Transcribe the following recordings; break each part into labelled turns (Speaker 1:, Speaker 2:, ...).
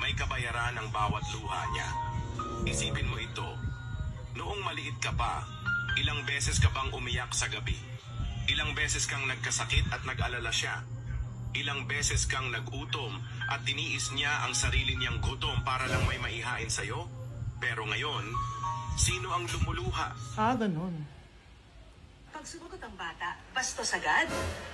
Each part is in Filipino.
Speaker 1: may kabayaran ang bawat luha niya. Isipin mo ito, noong maliit ka pa, ilang beses ka bang umiyak sa gabi? Ilang beses kang nagkasakit at nag-alala siya? Ilang beses kang nagutom at tiniis niya ang sarili niyang gutom para lang may maihain sa'yo? Pero ngayon, sino ang lumuluha?
Speaker 2: Ganun.
Speaker 3: Pag sumagot ang bata, bastos agad.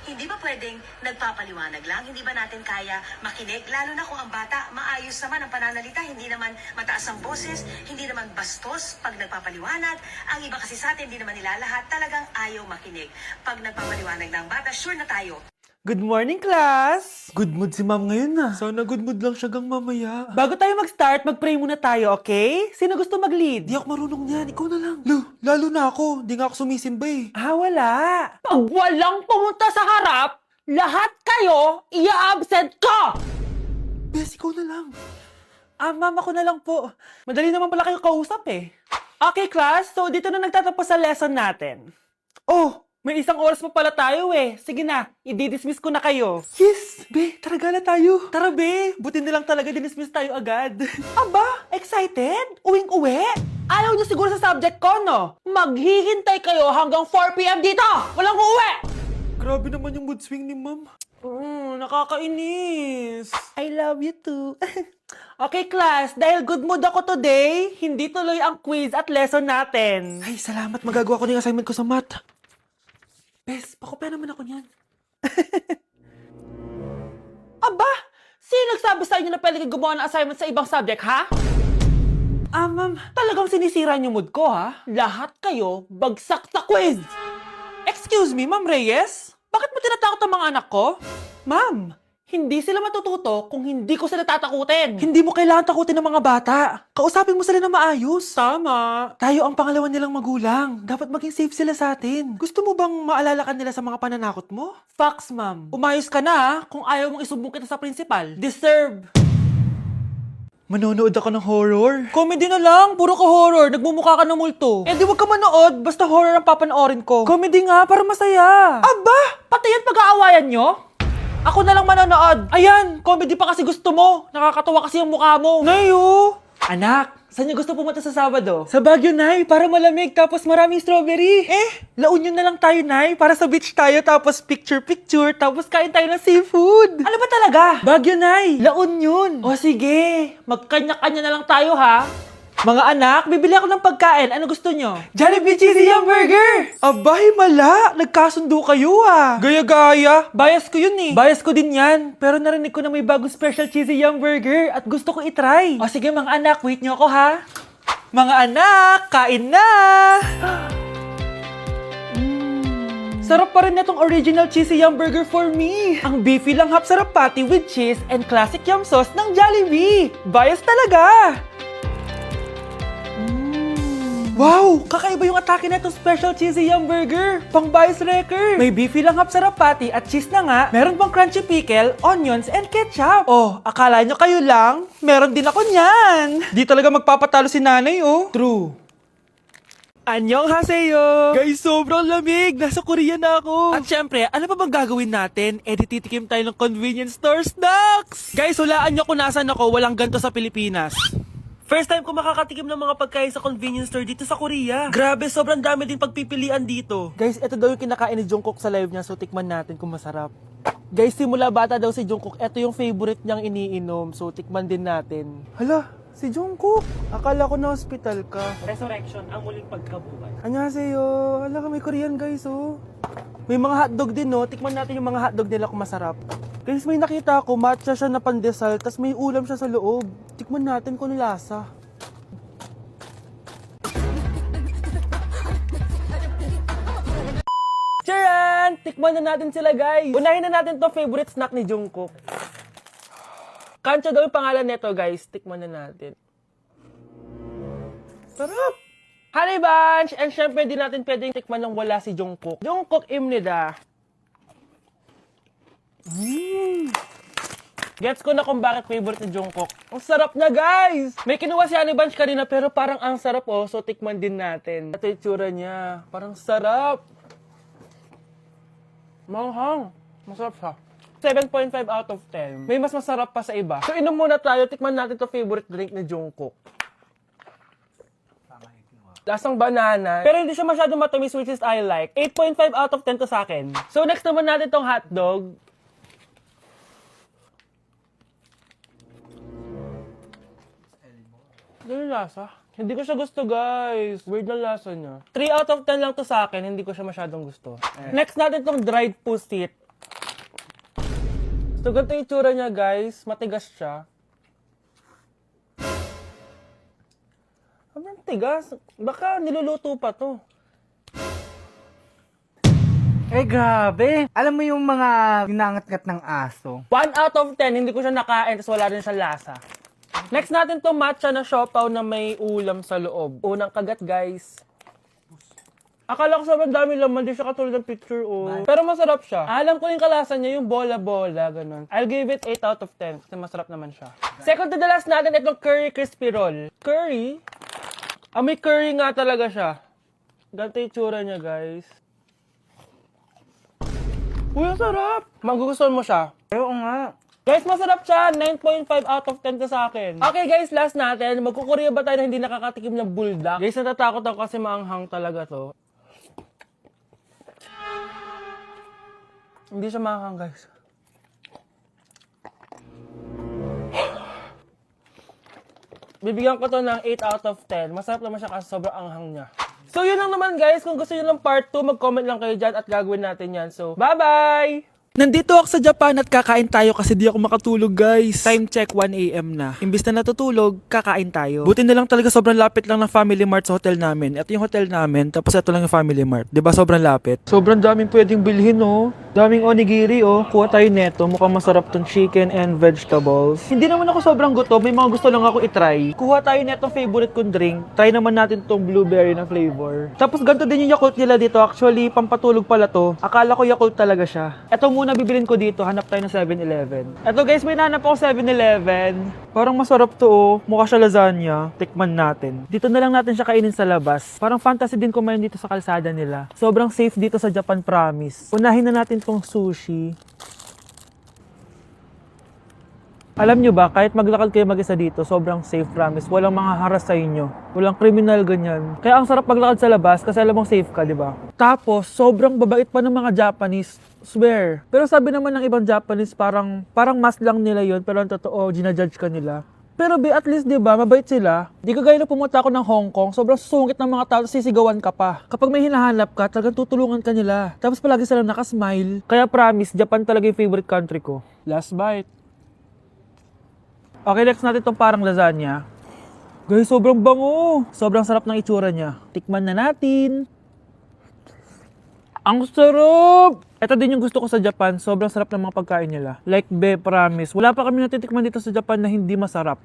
Speaker 3: Hindi ba pwedeng nagpapaliwanag lang? Hindi ba natin kaya makinig? Lalo na kung ang bata, maayos naman ang pananalita, hindi naman mataas ang boses, hindi naman bastos pag nagpapaliwanag. Ang iba kasi sa atin, hindi naman nila lahat talagang ayaw makinig. Pag nagpapaliwanag ng bata, sure na tayo.
Speaker 2: Good morning, class!
Speaker 4: Good mood si ma'am ngayon na. Sana good mood lang siya gang mamaya.
Speaker 2: Bago tayo mag-start, mag-pray muna tayo, okay? Sino gusto mag-lead?
Speaker 4: Di ako marunong niyan, ikaw na lang. Lalo na ako, di nga ako sumisimba eh.
Speaker 2: Wala. Pag walang pumunta sa harap, lahat kayo, i-absent ko!
Speaker 4: Bes, ikaw na lang.
Speaker 2: Mama ko na lang po. Madali naman pala kayo kausap eh. Okay, class. So, dito na nagtatapos sa lesson natin. Oh, may isang oras pa pala tayo eh. Sige na, i-dismiss ko na kayo.
Speaker 4: Yes, be, tara gala tayo.
Speaker 2: Tara be, buti na lang talaga dinismiss tayo agad. Aba, excited? Uwing-uwi? Ayaw niyo siguro sa subject ko, no? Maghihintay kayo hanggang 4 p.m. dito! Walang uuwi!
Speaker 4: Grabe naman yung mood swing ni ma'am.
Speaker 2: Nakakainis. I love you too. Okay, class, dahil good mood ako today, hindi tuloy ang quiz at lesson natin.
Speaker 4: Ay, salamat, magagawa ko na yung assignment ko sa math. Bes, pakopya naman ako niyan.
Speaker 2: Aba, sino nagsabi sa inyo na pwede kayo gumawa ng assignment sa ibang subject, ha? Ma'am, talagang sinisira niyo mood ko, ha? Lahat kayo bagsak sa quiz! Excuse me, Ma'am Reyes? Bakit mo tinatakot ang mga anak ko? Ma'am, hindi sila matututo kung hindi ko sila tatakutin.
Speaker 4: Hindi mo kailangan takutin ng mga bata. Kausapin mo sila na maayos.
Speaker 2: Tama.
Speaker 4: Tayo ang pangalawa nilang magulang. Dapat maging safe sila sa atin. Gusto mo bang maalala ka nila sa mga pananakot mo?
Speaker 2: Facts, ma'am. Umayos ka na, ha? Kung ayaw mong isumbong kita sa principal. Deserve.
Speaker 4: Manonood ako ng horror.
Speaker 2: Comedy na lang, puro ka horror. Nagmumukha ka ng multo. Eh di wag ka manood, basta horror ang papanoorin ko.
Speaker 4: Comedy nga, para masaya.
Speaker 2: Aba! Pati yan pag-aawayan nyo? Ako na lang manonood. Ayan, comedy pa kasi gusto mo. Nakakatawa kasi yung mukha mo.
Speaker 4: Nayo!
Speaker 2: Anak, saan niyo gusto pumunta sa Sabado?
Speaker 4: Sa Baguio, Nay, para malamig tapos maraming strawberry. La Union na lang tayo, Nay, para sa beach tayo tapos picture-picture tapos kain tayo ng seafood.
Speaker 2: Ano ba talaga?
Speaker 4: Baguio, Nay, La Union.
Speaker 2: O sige, magkanya-kanya na lang tayo ha. Mga anak, bibili ako ng pagkain. Ano gusto nyo?
Speaker 4: Jollibee Cheesy Yum Burger! Abay, mala! Nagkasundo kayo ah! Gaya-gaya!
Speaker 2: Bias ko yun eh.
Speaker 4: Bias ko din yan, pero narinig ko na may bagong special Cheesy Yum Burger at gusto ko itry.
Speaker 2: O sige mga anak, wait nyo ako ha.
Speaker 4: Mga anak, kain na! Sarap pa rin itong original Cheesy Yum Burger for me. Ang beefy lang hap sarap patty with cheese and classic yum sauce ng Jollibee. Bias talaga! Wow! Kakaiba yung atake na itong special cheesy yum burger. Pang bias wrecker. May beefy lang hap sarap patty at cheese na nga. Meron pang crunchy pickle, onions, and ketchup. Oh, akala nyo kayo lang? Meron din ako niyan. Di talaga magpapatalo si nanay, oh. True. Annyeonghaseyo! Guys, sobrang lamig! Nasa Korea na ako! At syempre, ano pa bang gagawin natin? Titikim tayo ng convenience store snacks! Guys, hulaan nyo kung nasan ako, walang ganito sa Pilipinas. First time ko makakatikim ng mga pagkain sa convenience store dito sa Korea. Grabe, sobrang dami din pagpipilian dito. Guys, ito daw yung kinakain ni Jungkook sa live niya, so tikman natin kung masarap. Guys, simula bata daw si Jungkook, ito yung favorite niyang iniinom, so tikman din natin. Hala, si Jungkook! Akala ko na hospital ka.
Speaker 2: Resurrection, ang muling pagkabuhay.
Speaker 4: Annyeonghaseyo! Hala ka, may Korean guys, oh. May mga hotdog din, no? Tikman natin yung mga hotdog nila kung masarap. Guys, may nakita ako, matcha siya na pandesal, tas may ulam siya sa loob. Tikman natin kung lasa. Charan! Tikman na natin sila, guys. Unahin na natin to favorite snack ni Jungkook. Kancho daw yung pangalan nito, guys. Tikman na natin. Sarap! Honey Bunch! And syempre, di natin pwedeng tikman ng wala si Jungkook. Jungkook imnida. Gets ko na kung bakit favorite ni Jungkook. Ang sarap na, guys! May kinuha si Honey Bunch kanina pero parang ang sarap, oh. So, tikman din natin. Ito yung tsura niya. Parang sarap. Manghang. Masarap siya. 7.5 out of 10. May mas masarap pa sa iba. So inom muna tayo, tikman natin to favorite drink ni Jungkook. Lasang banana. Pero hindi siya masyadong matamis, which is I like. 8.5 out of 10 to sa akin. So next naman natin tong hotdog. Ano yung lasa? Hindi ko siya gusto, guys. Weird na lasa niya. 3 out of 10 lang to sa akin. Hindi ko siya masyadong gusto. Next natin tong dried pusit. So, ganito yung itsura niya, guys. Matigas siya. Sobrang tigas. Baka niluluto pa to.
Speaker 5: Eh, grabe. Alam mo yung mga pinangat-ngat ng aso?
Speaker 4: 1 out of 10, hindi ko siya nakain, tapos wala rin siya lasa. Next natin to matcha na siopaw na may ulam sa loob. Unang kagat, guys. Akala ko sobrang dami laman, di siya katulad ng picture, oh. Pero masarap siya. Alam ko yung kalasa niya, yung bola-bola, ganun. I'll give it 8 out of 10, kasi masarap naman siya. Second to the last natin, itong curry crispy roll. Curry? Ah, may curry nga talaga siya. Ganito yung tsura niya, guys. Uy, ang sarap! Magugustuhan mo siya.
Speaker 5: Oo nga.
Speaker 4: Guys, masarap siya. 9.5 out of 10 to sa akin. Okay guys, last natin. Magkukurya ba tayo na hindi nakakatikim ng bulldog? Guys, natatakot ako kasi maanghang talaga to. Hindi siya maanghang, guys. Bibigyan ko to ng 8 out of 10. Masarap naman siya kasi sobrang anghang niya. So yun lang naman guys. Kung gusto nyo ng part 2, mag-comment lang kayo dyan at gagawin natin yan. So, bye-bye! Nandito ako sa Japan at kakain tayo kasi di ako makatulog, guys. Time check, 1 AM na. Imbis na natutulog, kakain tayo. Buti na lang talaga sobrang lapit lang ng Family Mart sa hotel namin. Ito yung hotel namin, tapos ito lang yung Family Mart. Diba sobrang lapit? Sobrang daming pwedeng bilhin, oh. Daming onigiri, oh. Kuha tayo neto. Mukhang masarap tong chicken and vegetables. Hindi naman ako sobrang gutom. May mga gusto lang ako itry. Kuha tayo netong favorite kong drink. Try naman natin tong blueberry na flavor. Tapos ganito din yung Yakult nila dito. Actually, pampatulog pala to. Akala ko Yakult talaga siya. Ito muna bibilin ko dito. Hanap tayo ng 7-Eleven. Ito guys, may nahanap ako 7-Eleven. Parang masarap to, oh. Mukha siya lasagna. Tikman natin. Dito na lang natin siya kainin sa labas. Parang fantasy din kumain dito sa kalsada nila. Sobrang safe dito sa Japan, promise. Unahin na natin tong sushi. Alam nyo ba, kahit maglakad kayo mag-isa dito, sobrang safe, promise. Walang mga haras sa inyo. Walang kriminal, ganyan. Kaya ang sarap maglakad sa labas kasi alam mong safe ka, di ba? Tapos, sobrang babait pa ng mga Japanese. Swear. Pero sabi naman ng ibang Japanese, parang mas lang nila yon, pero ang totoo, ginajudge ka nila. Pero at least, di ba, mabait sila. Di ka gaya na pumunta ako ng Hong Kong, sobrang sungit ng mga tao, sisigawan ka pa. Kapag may hinahanap ka, talagang tutulungan ka nila. Tapos palagi silang nakasmile. Kaya promise, Japan talaga yung favorite country ko. Last bite. Okay, next natin itong parang lasagna. Guys, sobrang bango. Sobrang sarap ng itsura niya. Tikman na natin. Ang sarap! Ito din yung gusto ko sa Japan. Sobrang sarap ng mga pagkain nila. Like, promise. Wala pa kami natitikman dito sa Japan na hindi masarap.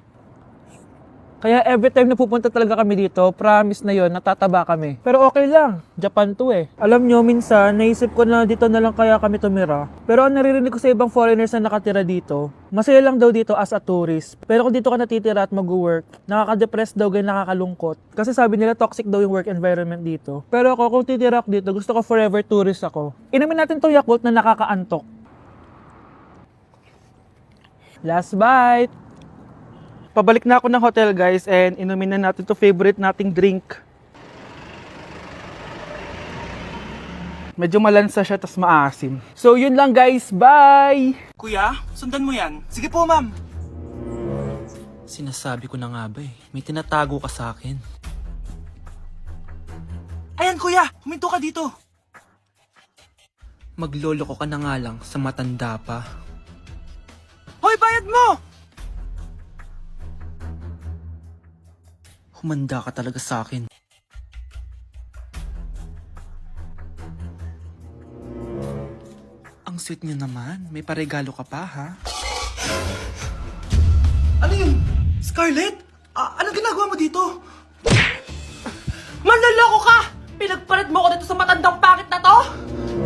Speaker 4: Kaya every time na pupunta talaga kami dito, promise na yon, natataba kami. Pero okay lang, Japan to eh. Alam nyo, minsan, naisip ko na dito na lang kaya kami tumira. Pero ang naririnig ko sa ibang foreigners na nakatira dito, masaya lang daw dito as a tourist. Pero kung dito ka natitira at mag-work, nakaka-depress daw, ganyan, nakakalungkot. Kasi sabi nila toxic daw yung work environment dito. Pero ako, kung titira ako dito, gusto ko forever tourist ako. Inumin natin tong Yakult na nakakaantok. Last bite! Pabalik na ako ng hotel, guys, and inumin na natin to favorite nating drink. Medyo malansa siya, tas maasim. So, yun lang, guys. Bye!
Speaker 6: Kuya, sundan mo yan. Sige po, ma'am.
Speaker 4: Sinasabi ko na nga ba eh. May tinatago ka sa akin.
Speaker 6: Ayan, kuya. Huminto ka dito.
Speaker 4: Magloloko ka na nga lang sa matanda pa.
Speaker 6: Hoy, bayad mo!
Speaker 4: Humanda ka talaga sa akin. Ang sweet niyo naman. May paregalo ka pa, ha?
Speaker 6: Ano yun? Scarlett? Anong ginagawa mo dito? Manloloko ka! Pinagpalit mo ko dito sa matandang pangit na to?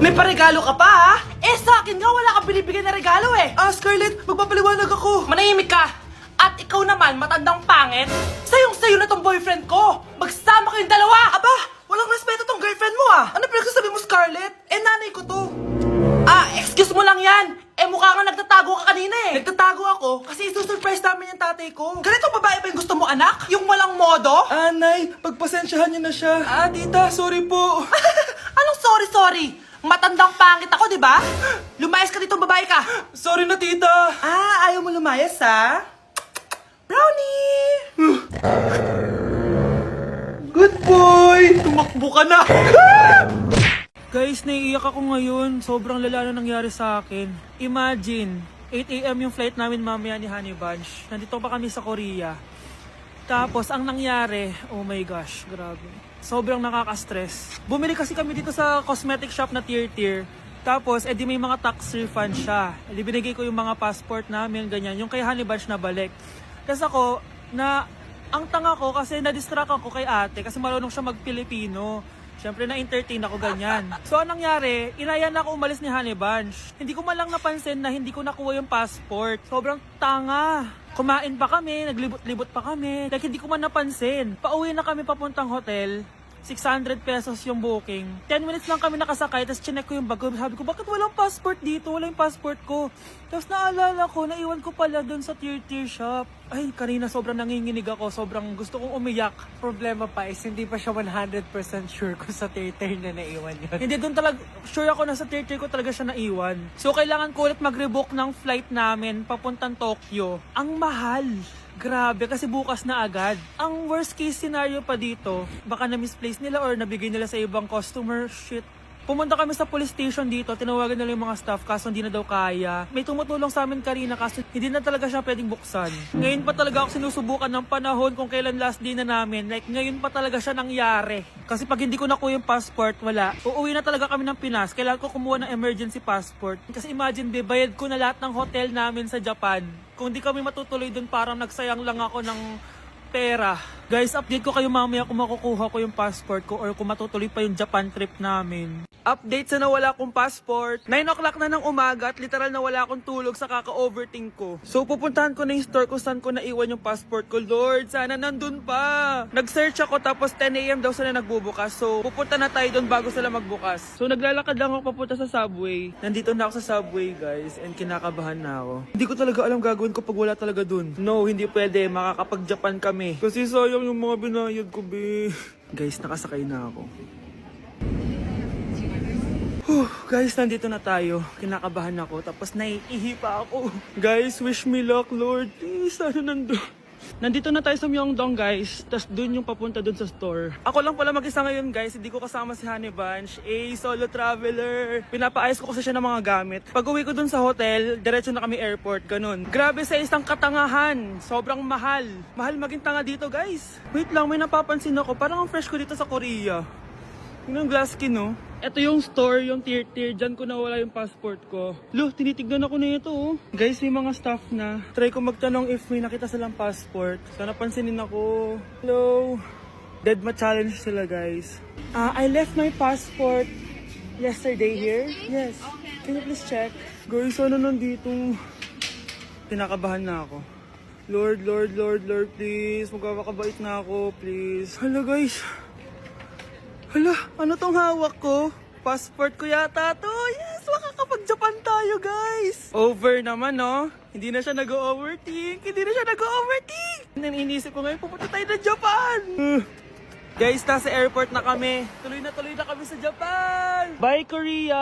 Speaker 6: May paregalo ka pa, ha? Eh, sa akin nga, wala kang binibigyan na regalo, eh. Scarlett, magpapaliwanag ako. Manahimik ka. At ikaw naman, matandang pangit, sayong-sayo na tong boyfriend ko. Magsama kayong dalawa. Aba, walang respeto tong girlfriend mo, ah. Ano pinagsasabi mo, Scarlett? Eh, nanay ko to. Excuse mo lang yan. Eh mukha nga nagtatago ka kanina eh. Nagtatago ako kasi isusurprise namin yung tatay ko. Ganito babae ba yung gusto mo anak? Yung walang modo?
Speaker 4: Anay, pagpasensyahan niyo na siya. Tita, sorry po.
Speaker 6: Anong sorry? Matandang pangit ako, di ba? Lumayas ka dito, babae ka.
Speaker 4: Sorry na, tita.
Speaker 6: Ayaw mo lumayas, ha? Brownie!
Speaker 4: Good boy! Tumakbo ka na! Guys, naiiyak ako ngayon. Sobrang lala na nangyari sa akin. Imagine, 8 a.m. yung flight namin mamaya ni Honey Bunch. Nandito pa kami sa Korea. Tapos, ang nangyari, oh my gosh, grabe. Sobrang nakaka-stress. Bumili kasi kami dito sa cosmetic shop na tier. Tapos, edi may mga tax refund siya. Edi binigay ko yung mga passport namin, ganyan. Yung kay Honey Bunch na balik. Tapos ako, ang tanga ko kasi na-distract ako kay ate kasi marunong siya mag-Pilipino. Siyempre na-entertain ako ganyan. So anong nangyari, inaya na ako umalis ni Honey Bunch. Hindi ko man lang napansin na hindi ko nakuha yung passport. Sobrang tanga. Kumain pa kami, naglibot-libot pa kami. Like hindi ko man napansin. Pauwi na kami papuntang hotel. 600 pesos yung booking. 10 minutes lang kami nakasakay, tapos chinek ko yung bag ko. Sabi ko, bakit walang passport dito? Wala yung passport ko. Tapos naalala ko, naiwan ko pala doon sa tier shop. Ay, kanina sobrang nanginginig ako. Sobrang gusto kong umiyak.
Speaker 5: Problema pa is hindi pa siya 100% sure kung sa theater na naiwan yun.
Speaker 4: Hindi doon talaga, sure ako na sa tier ko talaga siya naiwan. So kailangan ko ulit mag-rebook ng flight namin papuntang Tokyo. Ang mahal. Grabe, kasi bukas na agad. Ang worst case scenario pa dito, baka na-misplace nila or nabigay nila sa ibang customer. Shit. Pumunta kami sa police station dito, tinawagan nila yung mga staff kaso hindi na daw kaya. May tumutulong sa amin kanina kaso hindi na talaga siya pwedeng buksan. Ngayon pa talaga ako sinusubukan ng panahon kung kailan last day na namin. Like ngayon pa talaga siya nangyari. Kasi pag hindi ko nakuha yung passport, wala. Uuwi na talaga kami ng Pinas. Kailangan ko kumuha ng emergency passport. Kasi imagine, bayad ko na lahat ng hotel namin sa Japan. Kung di kami matutuloy dun, parang nagsayang lang ako ng pera. Guys, update ko kayo mamaya kung makukuha ko yung passport ko or kung matutuloy pa yung Japan trip namin. Update sa nawala kong passport. 9 o'clock na ng umaga at literal na wala akong tulog sa kaka-overthink ko. So pupuntahan ko na yung store kung saan ko naiwan yung passport ko. Lord, sana nandun pa. Nag-search ako tapos 10 a.m. daw sila nagbubukas. So pupunta na tayo doon bago sila magbukas. So naglalakad lang ako papunta sa subway. Nandito na ako sa subway guys and kinakabahan na ako. Hindi ko talaga alam gagawin ko pag wala talaga dun. No, hindi pwede. Makakapag-Japan kami. Kasi sayang yung mga binayad ko, be. Guys, nakasakay na ako. Guys, nandito na tayo. Kinakabahan ako. Tapos naiihi pa ako. Guys, wish me luck, Lord. Please, sana nandun. Nandito na tayo sa Myeongdong, guys. Tapos dun yung papunta dun sa store. Ako lang pala mag-isa ngayon, guys. Hindi ko kasama si Honey Bunch. Solo traveler. Pinapaayos ko kasi siya ng mga gamit. Pag uwi ko dun sa hotel, diretso na kami airport. Ganun. Grabe sa isang katangahan. Sobrang mahal. Mahal maging tanga dito, guys. Wait lang, may napapansin ako. Parang ang fresh ko dito sa Korea. Yung glass skin, no? Ito yung store, yung tier. Diyan ko nawala yung passport ko. Lo, tinitignan ako na ito, oh. Guys, may mga staff na. Try ko magtanong if may nakita silang passport. Sana pansinin ako. Hello? Deadma challenge sila, guys. I left my passport yesterday here. Yes. Can you please check? Guys, ano nandito? Pinakabahan na ako. Lord, please. Magkakabait na ako, please. Hala, guys. Hala, ano tong hawak ko? Passport ko yata to. Yes, makakapag-Japan tayo, guys. Over naman, no? Hindi na siya nag-overthink. Inisip ko ngayon, pupunta tayo ng Japan. Guys, nasa airport na kami. Tuloy na kami sa Japan. Bye, Korea!